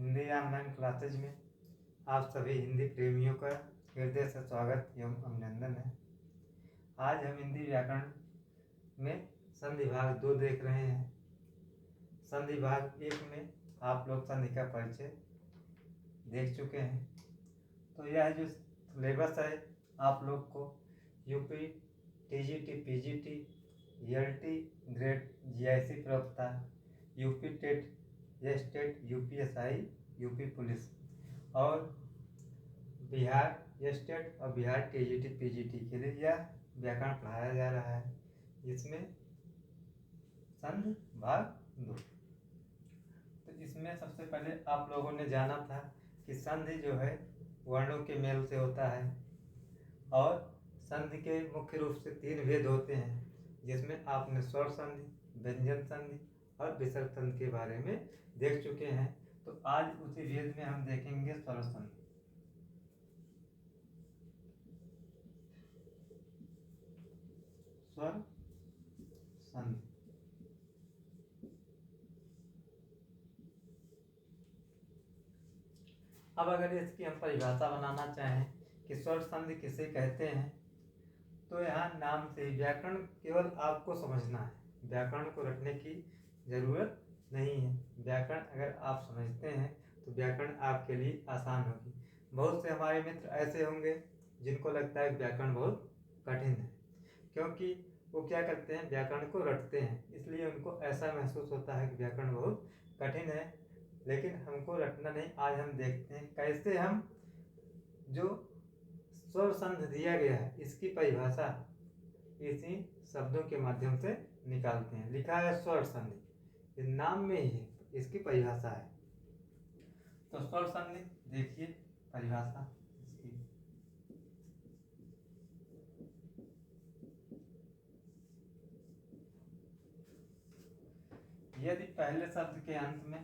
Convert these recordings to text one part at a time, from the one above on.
Hindi online classes में आप सभी हिंदी प्रेमियों का हृदय से स्वागत एवं अभिनंदन है। आज हम हिंदी व्याकरण में संधि भाग 2 देख रहे हैं। संधि भाग 1 में आप लोग संधि का परिचय देख चुके हैं। तो यह जो सिलेबस है आप लोग को UP, TGT, PGT, ELT, grade, GIC प्रवक्ता, UP TET, state, UPSI, UP police और बिहार स्टेट और बिहार टीजीटी, पीजीटी के लिए यह व्याकरण पढ़ाया जा रहा है। इसमें संधि भाग 2। तो इसमें सबसे पहले आप लोगों ने जाना था कि संधि जो है वर्णों के मेल से होता है और संधि के मुख्य रूप से 3 भेद होते हैं, जिसमें आपने स्वर संधि, व्यंजन संधि और विसर्ग संधि के बारे में देख चुके हैं। तो आज उसी भेद में हम देखेंगे स्वर संधि। स्वर संधि अब अगर इसकी हम परिभाषा बनाना चाहें कि स्वर संधि किसे कहते हैं, तो यहाँ नाम से व्याकरण केवल आपको समझना है, व्याकरण को रटने की जरूरत नहीं है। व्याकरण अगर आप समझते हैं तो व्याकरण आपके लिए आसान होगी। बहुत से हमारे मित्र ऐसे होंगे जिनको लगता है व्याकरण बहुत कठिन है, क्योंकि वो क्या करते हैं, व्याकरण को रटते हैं, इसलिए उनको ऐसा महसूस होता है कि व्याकरण बहुत कठिन है। लेकिन हमको रटना नहीं। आज हम देखते हैं कैसे हम जो स्वर संधि दिया गया है इसकी परिभाषा इसी शब्दों के माध्यम से निकालते हैं। लिखा है स्वर संधि, इस नाम में ही इसकी परिभाषा है। तो स्वर संधि देखिए परिभाषा इसकी। यदि पहले शब्द के अंत में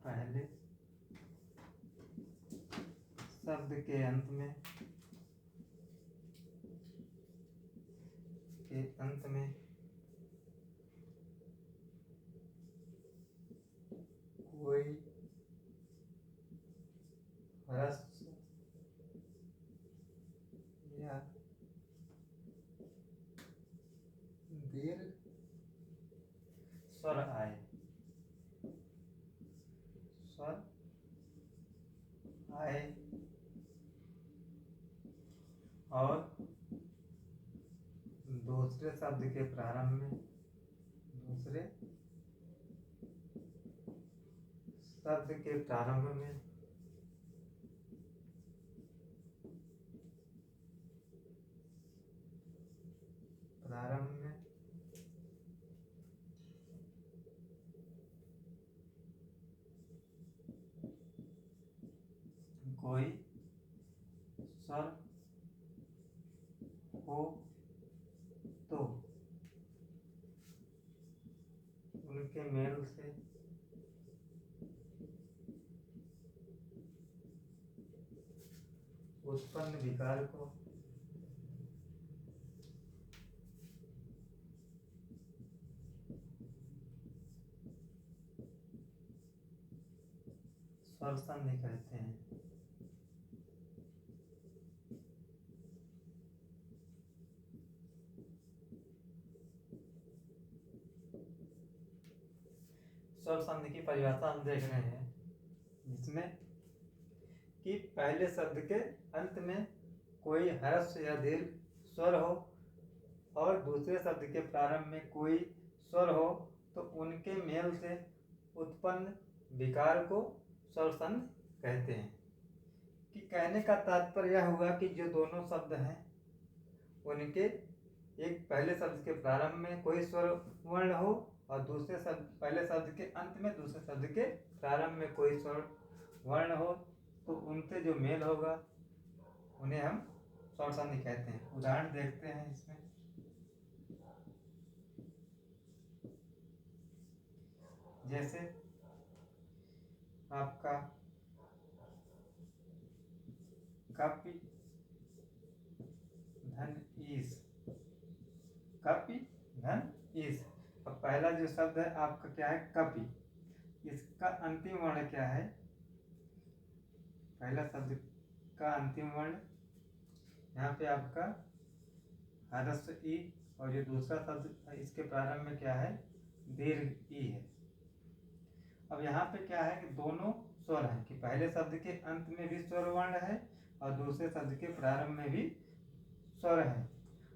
पहले शब्द के अंत में कोई ह्रस्व या दीर्घ स्वर आए और दूसरे शब्द के प्रारंभ में कोई स्वर हो तो उनके मेल से उत्पन्न विकार को स्वर संधि कहते हैं। स्वर संधि की परिभाषा हम देख रहे हैं, जिसमें कि पहले शब्द के अंत में कोई ह्रस्व या दीर्घ स्वर हो और दूसरे शब्द के प्रारंभ में कोई स्वर हो, तो उनके मेल से उत्पन्न विकार को स्वर संधि कहते हैं। कि कहने का तात्पर्य यह हुआ कि जो दोनों शब्द हैं उनके एक पहले शब्द के प्रारंभ में कोई स्वर वर्ण हो और दूसरे शब्द पहले शब्द के अंत में दूसरे शब्द के प्रारंभ में कोई स्वर वर्ण हो, तो उनसे जो मेल होगा उन्हें हम स्वर संधि कहते हैं। उदाहरण देखते हैं इसमें। जैसे आपका कपि धन ईस, कपि धन ईस, अब पहला जो शब्द है आपका क्या है, कपि। इसका अंतिम वर्ण क्या है, पहला शब्द का अंतिम वर्ण यहाँ पे आपका ह्रस्व ई, और जो दूसरा शब्द इसके प्रारंभ में क्या है, दीर्घ ई है। अब यहाँ पे क्या है कि दोनों स्वर हैं, कि पहले शब्द के अंत में भी स्वर वर्ण है और दूसरे शब्द के प्रारंभ में भी स्वर है।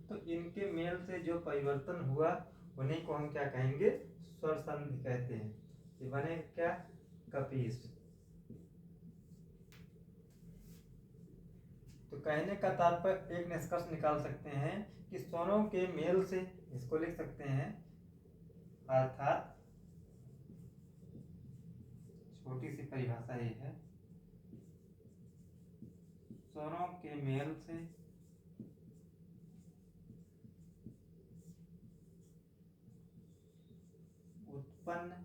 तो इनके मेल से जो परिवर्तन हुआ उन्हीं को हम क्या कहेंगे, स्वर संधि कहते हैं। ये बने क्या, कपीस। तो कहने का तात्पर्य एक निष्कर्ष निकाल सकते हैं कि स्वरों के मेल से, इसको लिख सकते हैं, अर्थात छोटी सी परिभाषा ये है, स्वरों के मेल से उत्पन्न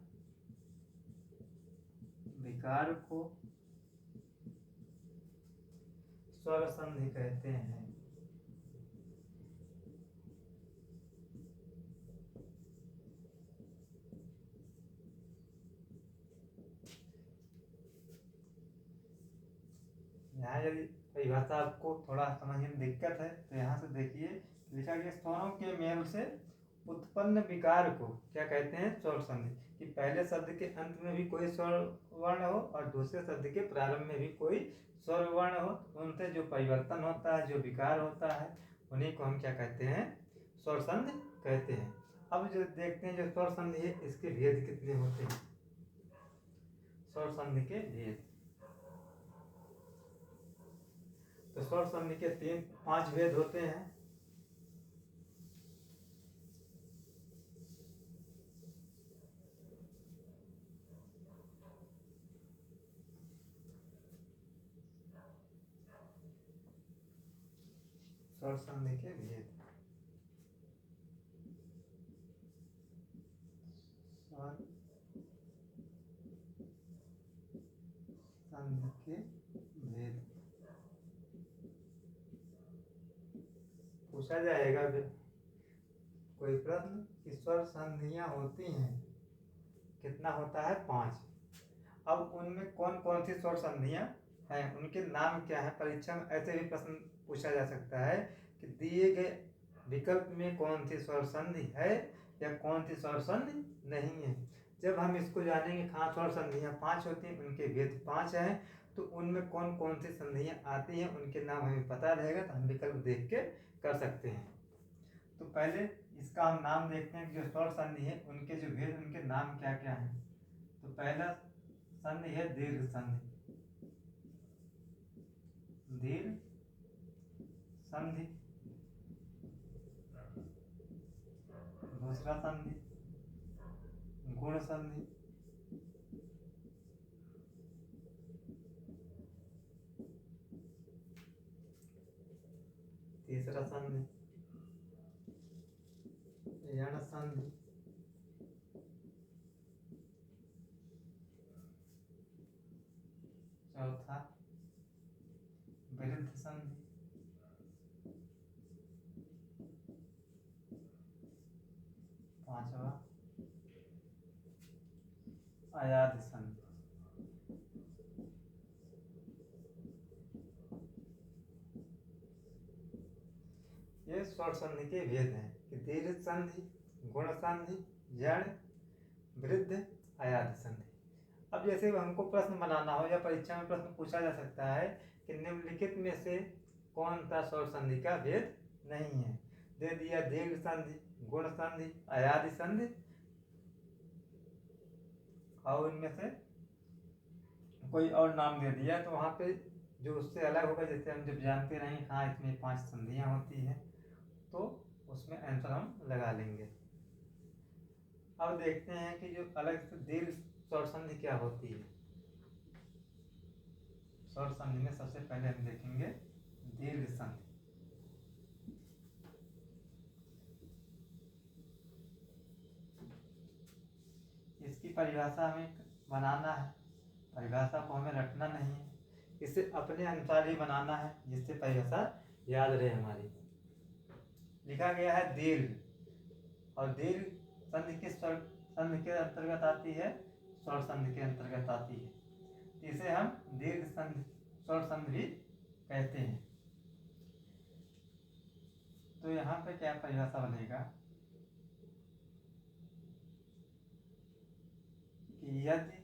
विकार को स्वर संधि कहते हैं। यहाँ यदि परिभाषा आपको थोड़ा समझने में दिक्कत है तो यहाँ से देखिए, लिखा गया स्वरों के मेल से उत्पन्न विकार को क्या कहते हैं, स्वर संधि। कि पहले शब्द के अंत में भी कोई स्वर वर्ण हो और दूसरे शब्द के प्रारंभ में भी कोई स्वर वर्ण हो, उनसे जो परिवर्तन होता है, जो विकार होता है, उन्हीं को हम क्या कहते हैं, स्वर संधि कहते हैं। अब जो देखते हैं जो स्वर संधि है, इसके भेद कितने होते हैं, स्वर संधि के भेद। तो स्वर संधि के 5 भेद होते हैं। स्वर संधि के भेद, स्वर संधि के भेद पूछा जाएगा कोई प्रश्न कि स्वर संधियां होती हैं, कितना होता है, 5। अब उनमें कौन कौन सी स्वर संधियां हैं, उनके नाम क्या है। परीक्षा में ऐसे भी प्रश्न पूछा जा सकता है कि दिए गए विकल्प में कौन सी स्वर संधि है या कौन सी स्वर संधि नहीं है। जब हम इसको जानेंगे, हाँ स्वर संधियां 5 होती हैं, उनके भेद 5 हैं, तो उनमें कौन कौन सी संधियां आती हैं, उनके नाम हमें पता रहेगा, तो हम विकल्प देख के कर सकते हैं। तो पहले इसका हम नाम देखते हैं कि जो स्वर संधि है उनके जो भेद, उनके नाम क्या क्या हैं। तो पहला संधि है दीर्घ संधि, दीर्घ संधि। दूसरा संधि गुण संधि। तीसरा संधि यण संधि। चौथा विरुद्ध संधि। पांचवा अयाद संधि। ये स्वर संधि के भेद हैं कि दीर्घ संधि, गुण संधि, जड़, वृद्ध, अयाद संधि। अब जैसे हमको प्रश्न बनाना हो या परीक्षा में प्रश्न पूछा जा सकता है कि निम्नलिखित में से कौन सा स्वर संधि का भेद नहीं है, दे दिया दीर्घ संधि, गुण संधि, अयाद संधि, और इनमें से कोई और नाम दे दिया, तो वहाँ पे जो उससे अलग होगा, जैसे हम जब जानते रहेंगे हाँ इसमें 5 संधियाँ होती हैं, तो उसमें आंसर हम लगा लेंगे। अब देखते हैं कि जो अलग से दीर्घ स्वर संधि क्या होती है। स्वर संधि में सबसे पहले हम देखेंगे दीर्घ संधि। इसकी परिभाषा हमें बनाना है, परिभाषा को हमें रटना नहीं है, इसे अपने अनुसार ही बनाना है, जिससे परिभाषा याद रहे हमारी। लिखा गया है दीर्घ, और दीर्घ संधि किस स्वर संधि के अंतर्गत आती है? स्वर संधि के अंतर्गत आती है। इसे हम दीर्घ संधि स्वर संधि भी कहते हैं। तो यहाँ पे क्या परिभाषा बनेगा कि यदि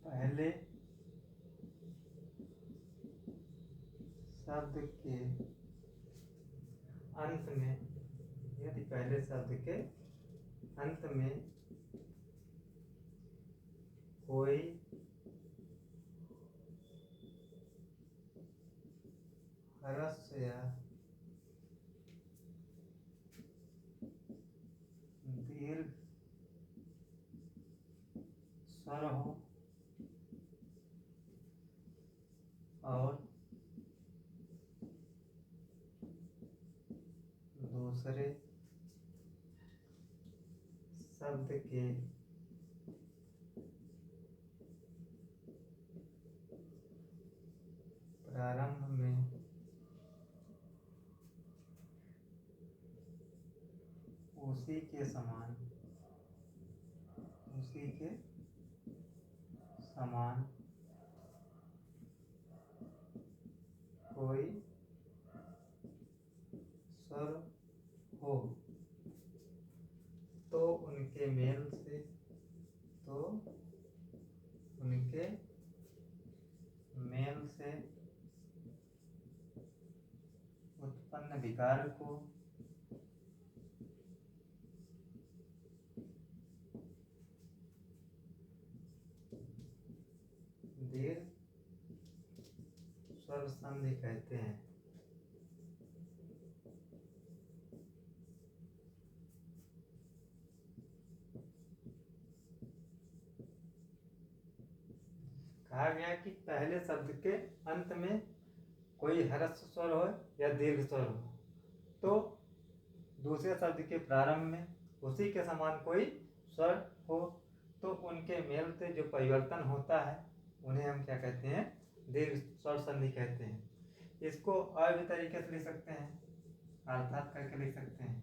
पहले शब्द के अंत में कोई ह्रस्व या दीर्घ स्वर हो और दूसरे शब्द के प्रारंभ में उसी के समान कोई स्वर हो तो उनके मेल से उत्पन्न विकार को दीर्घ स्वर संधि कहते हैं। कहा गया कि पहले शब्द के अंत में कोई ह्रस्व स्वर हो या दीर्घ स्वर हो तो दूसरे शब्द के प्रारंभ में उसी के समान कोई स्वर हो तो उनके मेल से जो परिवर्तन होता है उन्हें हम क्या कहते हैं? दीर्घ स्वर संधि कहते हैं। इसको और भी तरीके से लिख सकते हैं, अर्थात करके लिख सकते हैं।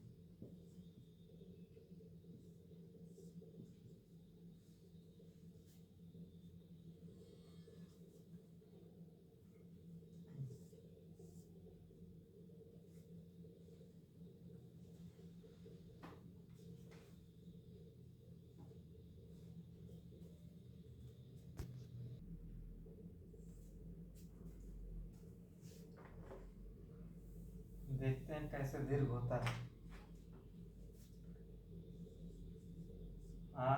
देखते हैं कैसे दीर्घ होता है। आ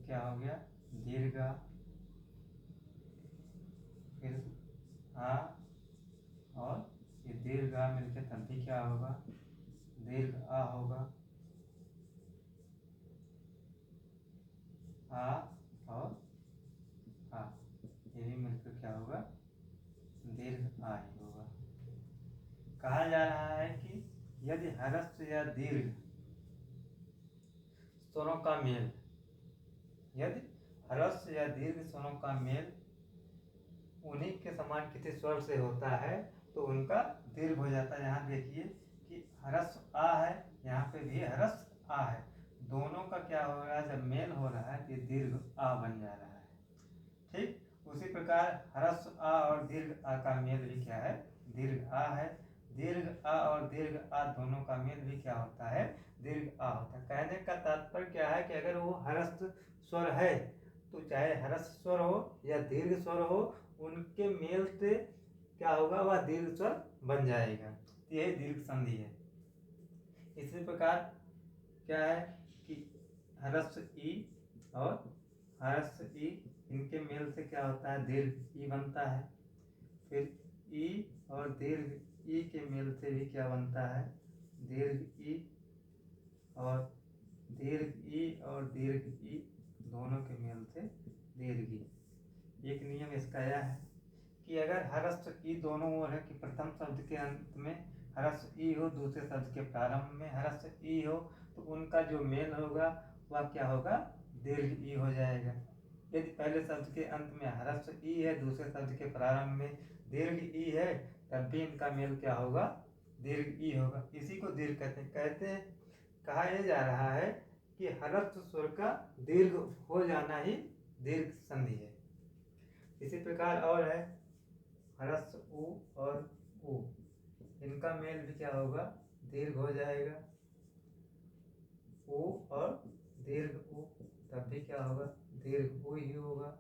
क्या हो गया? दीर्घ आ। फिर आ और ये दीर्घ आ मिलके तब भी क्या होगा? दीर्घ आ होगा। आ और आ ये भी मिलकर क्या होगा? दीर्घ आ ही होगा। कहा जा रहा है कि यदि ह्रस्व या दीर्घ स्वरों का मेल उन्हीं के समान किसी स्वर से होता है तो उनका दीर्घ हो जाता है। यहाँ देखिए कि ह्रस्व आ है, यहाँ पे भी ह्रस्व आ है, दोनों का क्या हो रहा है? जब मेल हो रहा है तो ये दीर्घ आ बन जा रहा है। ठीक उसी प्रकार ह्रस्व आ और दीर्घ आ का मेल भी क्या है? दीर्घ आ है। दीर्घ आ और दीर्घ आ दोनों का मेल भी क्या होता है? दीर्घ आ होता है। कहने का तात्पर्य क्या है कि अगर वो ह्रस्व स्वर है तो चाहे ह्रस्व स्वर हो या दीर्घ स्वर हो उनके मेल से क्या होगा? वह दीर्घ स्वर बन जाएगा। यही दीर्घ संधि है। इसी प्रकार क्या है कि ह्रस्व ई और ह्रस्व ई इनके मेल से क्या होता है? दीर्घ ई बनता है। फिर ई और दीर्घ ई के मेल से भी क्या बनता है? दीर्घ ई और दीर्घ ई और दीर्घ ई दोनों के मेल से दीर्घ ई। एक नियम इसका यह है कि अगर ह्रस्व ई दोनों ओर है कि प्रथम शब्द के अंत में ह्रस्व ई हो, दूसरे शब्द के प्रारंभ में ह्रस्व ई हो तो उनका जो मेल होगा वह क्या होगा? दीर्घ ई हो जाएगा। यदि पहले शब्द के अंत में ह्रस्व ई है, दूसरे शब्द के प्रारंभ में दीर्घ ई है तब भी इनका मेल क्या होगा, दीर्घ ई होगा। इसी को दीर्घ कहते हैं। कहा यह जा रहा है कि ह्रस्व स्वर का दीर्घ हो जाना ही दीर्घ संधि है। इसी प्रकार और है ह्रस्व उ और उ, इनका मेल भी क्या होगा, दीर्घ हो जाएगा। उ और दीर्घ उ तब भी क्या होगा, दीर्घ उ ही होगा।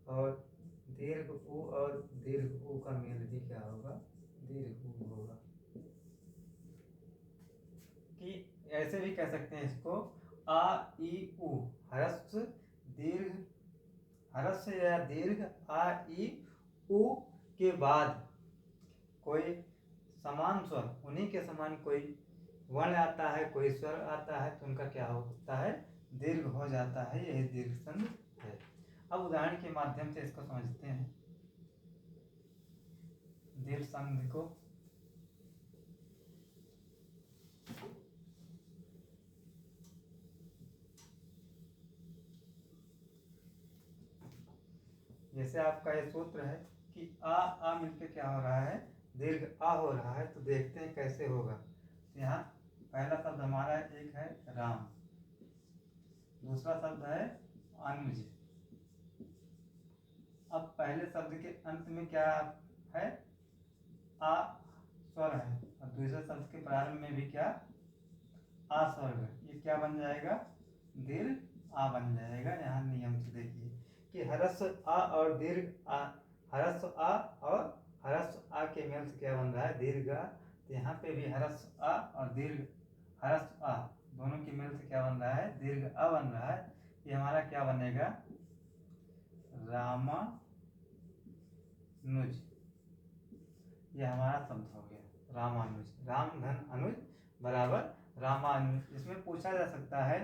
और दीर्घ उ और दीर्घ उ का मेल भी क्या होगा, दीर्घ उ होगा। कि ऐसे भी कह सकते हैं इसको, आ ई उ, ह्रस्व दीर्घ, ह्रस्व या दीर्घ आ ई उ के बाद कोई समान स्वर, उन्हीं के समान कोई वर्ण आता है, कोई स्वर आता है, तो उनका क्या होता है, दीर्घ हो जाता है। यही दीर्घ संधि है। अब उदाहरण के माध्यम से इसको समझते हैं दीर्घ संधि को। जैसे आपका ये सूत्र है कि आ मिलके क्या हो रहा है, दीर्घ आ हो रहा है। तो देखते हैं कैसे होगा। यहाँ पहला शब्द हमारा एक है राम, दूसरा शब्द है अनुज। अब पहले शब्द के अंत में क्या है, आ स्वर है, और दूसरे शब्द के प्रारंभ में भी क्या, आ स्वर है। ये क्या बन जाएगा, दीर्घ आ बन जाएगा। यहाँ नियम से देखिए कि ह्रस्व आ और दीर्घ आ, ह्रस्व आ और ह्रस्व आ के मेल से क्या बन रहा है, दीर्घ आ। तो यहाँ पे भी ह्रस्व आ और दीर्घ ह्रस्व आ दोनों के मेल से क्या बन रहा है, दीर्घ आ बन रहा है। ये हमारा क्या बनेगा, रामानुज। ये हमारा शब्द हो गया रामानुज। राम धन अनुज बराबर रामानुज। इसमें पूछा जा सकता है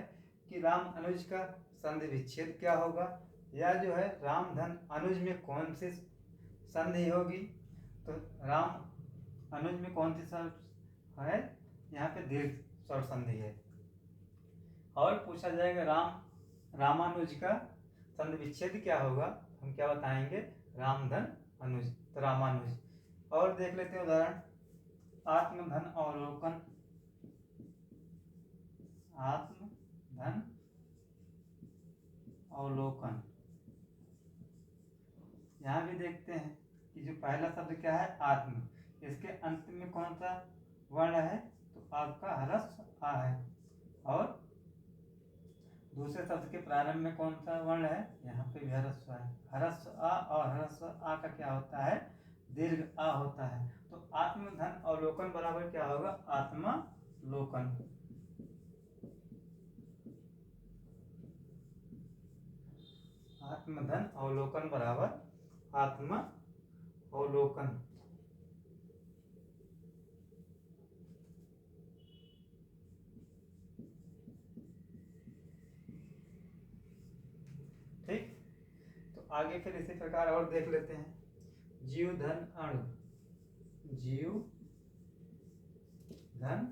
कि राम अनुज का संधि विच्छेद क्या होगा, या जो है राम धन अनुज में कौन सी संधि होगी। तो राम अनुज में कौन सी स्वर है, यहाँ पे दीर्घ स्वर संधि है। और पूछा जाएगा रामानुज का संधि विच्छेद क्या होगा, हम क्या बताएंगे, राम धन अनुज, तो रामानुज। और देख लेते हैं उदाहरण, आत्मधन अवलोकन, आत्मधन अवलोकन। यहाँ भी देखते हैं कि जो पहला शब्द क्या है, आत्म, इसके अंत में कौन सा वर्ण है, तो आपका ह्रस्व आ है। और दूसरे शब्द के प्रारंभ में कौन सा वर्ण है, यहाँ पे भी ह्रस्व है। ह्रस्व आ और ह्रस्व आ का क्या होता है, दीर्घ आ होता है। तो आत्मधन अवलोकन बराबर क्या होगा, आत्मालोकन। आत्मधन अवलोकन बराबर आत्मा अवलोकन। ठीक, तो आगे फिर इसी प्रकार और देख लेते हैं, जीव धन अणु, जीव धन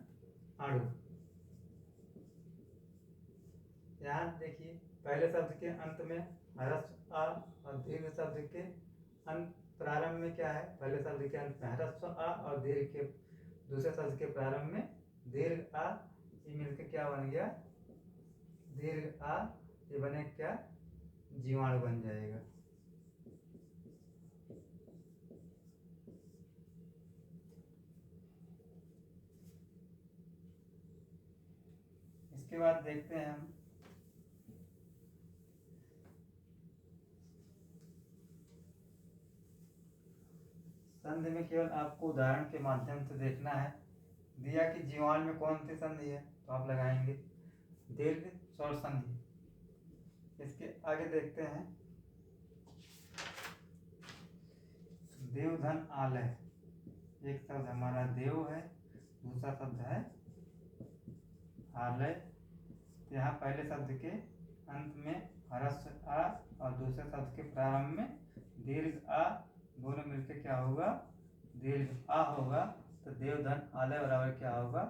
अणु। यहाँ देखिए पहले शब्द के अंत में ह्रस्व आ और दीर्घ शब्द के अंत प्रारंभ में क्या है, पहले शब्द के अंत में ह्रस्व आ और दीर्घ के दूसरे शब्द के प्रारंभ में दीर्घ आ। ये मिलकर क्या बन गया, दीर्घ आ। ये बने क्या, जीवाणु बन जाएगा। इसके बाद देखते हैं हम संधि में, केवल आपको उदाहरण के माध्यम से देखना है। दिया कि जीवाणु में कौन सी संधि है, तो आप लगाएंगे दीर्घ स्वर संधि। इसके आगे देखते हैं, देवधन आलय। एक शब्द हमारा देव है, दूसरा शब्द है आलय। यहाँ पहले शब्द के अंत में ह्रस्व आ और दूसरे शब्द के प्रारंभ में दीर्घ आ, दोनों मिलकर क्या होगा, दीर्घ आ होगा। तो देवधन आलय बराबर क्या होगा,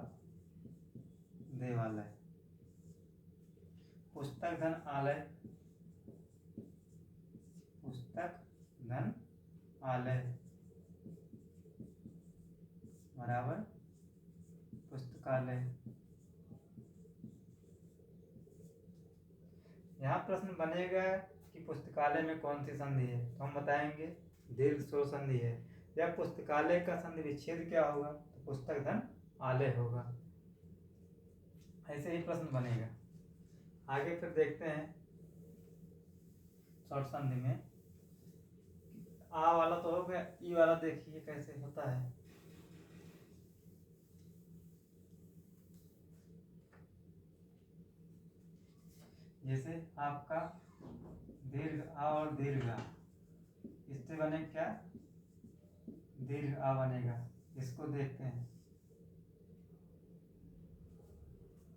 देवालय। पुस्तक धन आलय, पुस्तक धन आलय बराबर पुस्तकालय। यहाँ प्रश्न बनेगा कि पुस्तकालय में कौन सी संधि है, तो हम बताएंगे दीर्घ स्वर संधि है। या पुस्तकालय का संधि विच्छेद क्या होगा, तो पुस्तक धन आलय होगा। ऐसे ही प्रश्न बनेगा। आगे फिर देखते हैं शॉर्ट संधि में आ वाला तो हो गया, ई वाला देखिए कैसे होता है। जैसे आपका दीर्घ आ और दीर्घ आ, इससे बने क्या, दीर्घ आ बनेगा। इसको देखते हैं।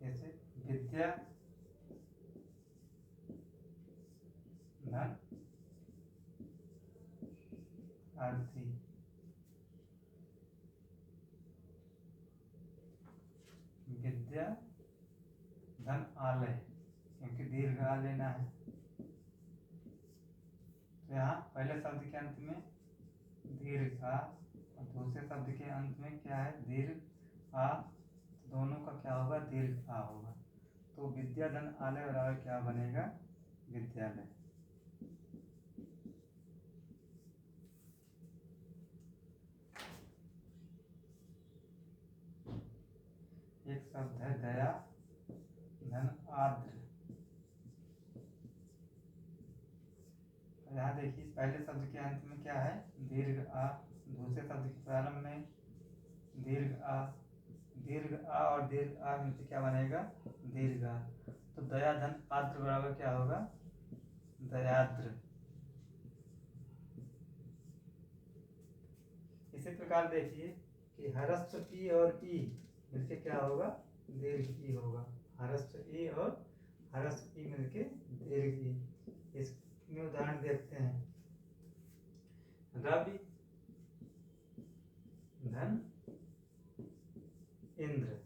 जैसे विद्या धन आरती, विद्या धन आलय, क्योंकि दीर्घ आ लेना है। तो यहाँ पहले शब्द के अंत में दीर्घ आ और दूसरे शब्द के अंत में क्या है, दीर्घ आ। दोनों का क्या होगा, दीर्घ आ होगा। तो विद्या धन आलय बराबर क्या बनेगा, विद्यालय। एक शब्द है दया धन आद्र। यहाँ देखिए पहले शब्द के अंत में क्या है, दीर्घ आ, दूसरे शब्द के प्रारंभ में दीर्घ आ। दीर्घ आ और दीर्घ आ मिलकर क्या बनेगा, दीर्घ आ। तो दया धन आद्र बराबर क्या होगा, दयाद्र। इसी प्रकार देखिए कि हरस्व ई और ई मिलके क्या होगा, दीर्घ ई होगा। हरस्व ई और हरस्व ई मिलके दीर्घ ई। इसमें उदाहरण देखते हैं। रवि धन इंद्र।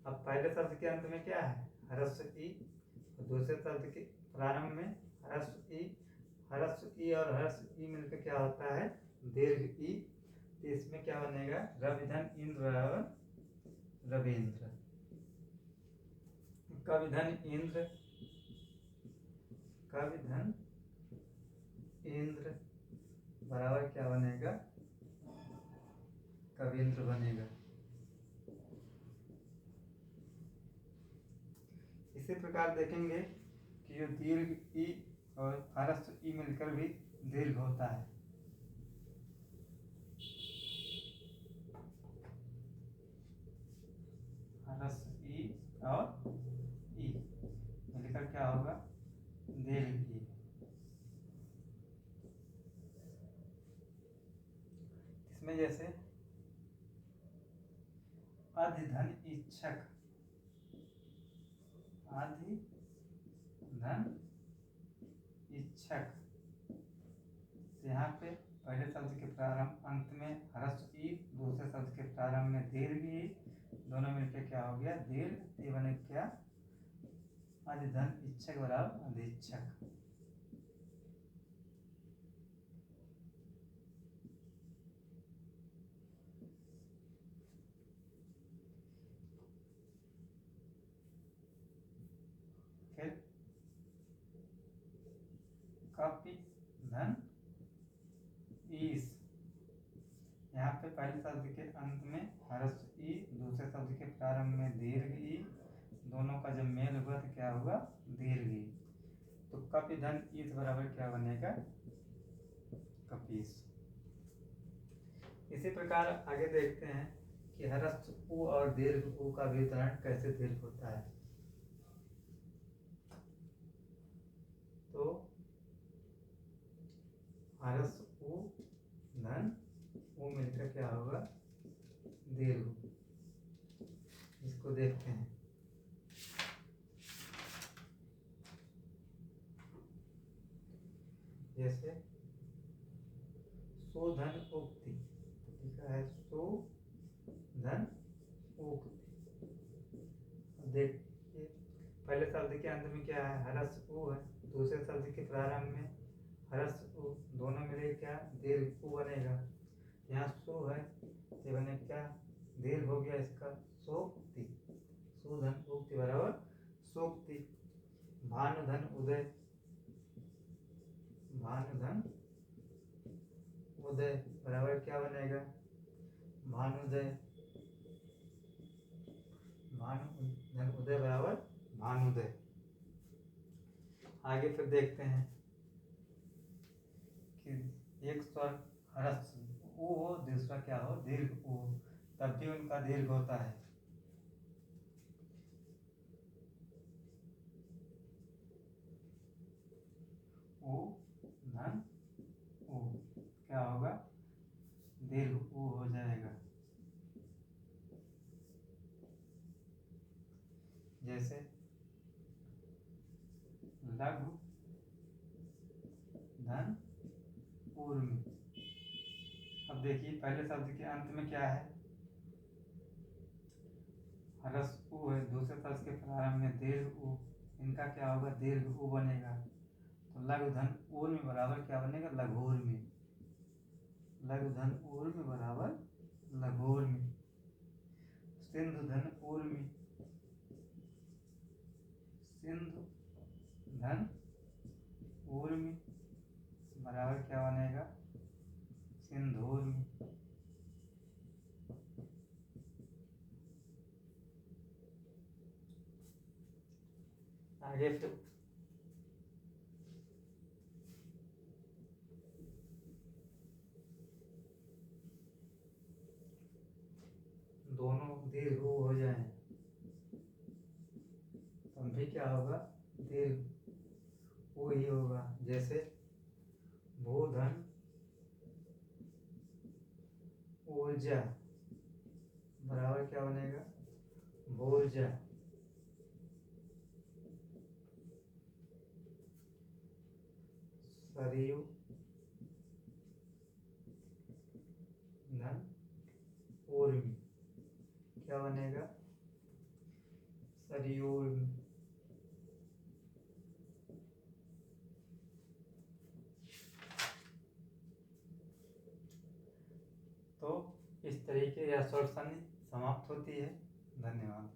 अब पहले शब्द के अंत में क्या है, हरस्व ई, और दूसरे शब्द के प्रारंभ में हरस्व ई। हरस्व ई और हरस्व ई मिलकर क्या होता है, दीर्घ ई। तो इसमें क्या बनेगा, रवि धन इंद्र बराबर रविंद्र। कवि धन इंद्र, कवि धन इंद्र बराबर क्या बनेगा, कविंद्र बनेगा। इसी प्रकार देखेंगे कि जो दीर्घ ई और हरस्व ई मिलकर भी दीर्घ होता है। हरस्व ई और ई मिलकर क्या होगा, दीर्घ ई। इसमें जैसे अधिधन इच्छक, अधि धन इच्छक। यहाँ पे पहले शब्द के प्रारंभ अंत में हरस्व ई, दूसरे शब्द के प्रारंभ में दीर्घ ई, दोनों मिलकर क्या हो गया, दीर्घ। ये बने क्या, अधिधन इच्छक बराबर अधीक्षक। फिर कपि धन ईश। यहाँ पे पहले शब्द के अंत में हरस्व ई, दूसरे शब्द के प्रारंभ में दीर्घ ई, दोनों का जब मेल हुआ तो क्या हुआ, दीर्घ ई। तो कपि धन ईश बराबर क्या बनेगा, कपीश। इसी प्रकार आगे देखते हैं कि हरस्व उ और दीर्घ उ का भी उदाहरण कैसे दीर्घ होता है। तो हरस्व उ धन उ मिलकर क्या होगा, दीर्घ। इसको देखते हैं। जैसे सुधन उक्ति, लिखा है सुधन उक्ति। देखिए पहले शब्द के अंत में क्या है, हरस्व उ है, दूसरे शब्द के प्रारंभ में हरस उ दोनों मिले क्या दीर्घ उ बनेगा। यहाँ सु है ये बने क्या दीर्घ हो गया इसका सोक्ति। सुधन उक्ति बराबर सोक्ति। भानुधन उदय, भानुधन उदय बराबर क्या बनेगा भानुदय। भानुधन उदय बराबर भानुदय। आगे फिर देखते हैं कि एक स्वर हरस उ हो दूसरा क्या हो दीर्घ उ हो, तब भी उनका दीर्घ होता है। उ धन उ क्या होगा दीर्घ उ हो जाएगा। जैसे लघु धन ऊर्मी। अब देखिए पहले शब्द के अंत में क्या है हरस उ है, दूसरे शब्द के प्रारंभ में दीर्घ उ, इनका क्या होगा दीर्घ उ बनेगा। तो लघु धन ऊर्मी बराबर क्या बनेगा लघूर्मी। लघु धन ऊर्मी बराबर लघूर्मी। सिंधु धन ऊर्मी, सिंधु धन ऊर्मी बराबर क्या बनेगा सिंधूर्मी। आगे फिर दोनों दीर्घ उ हो जाए तब भी क्या होगा दीर्घ उ ही होगा। जैसे भूधन ऊर्जा बराबर क्या बनेगा भूर्जा। सरयू धन ऊर्मी क्या बनेगा सरयूर्मी। तो इस तरीके यह शॉर्ट संधि समाप्त होती है। धन्यवाद।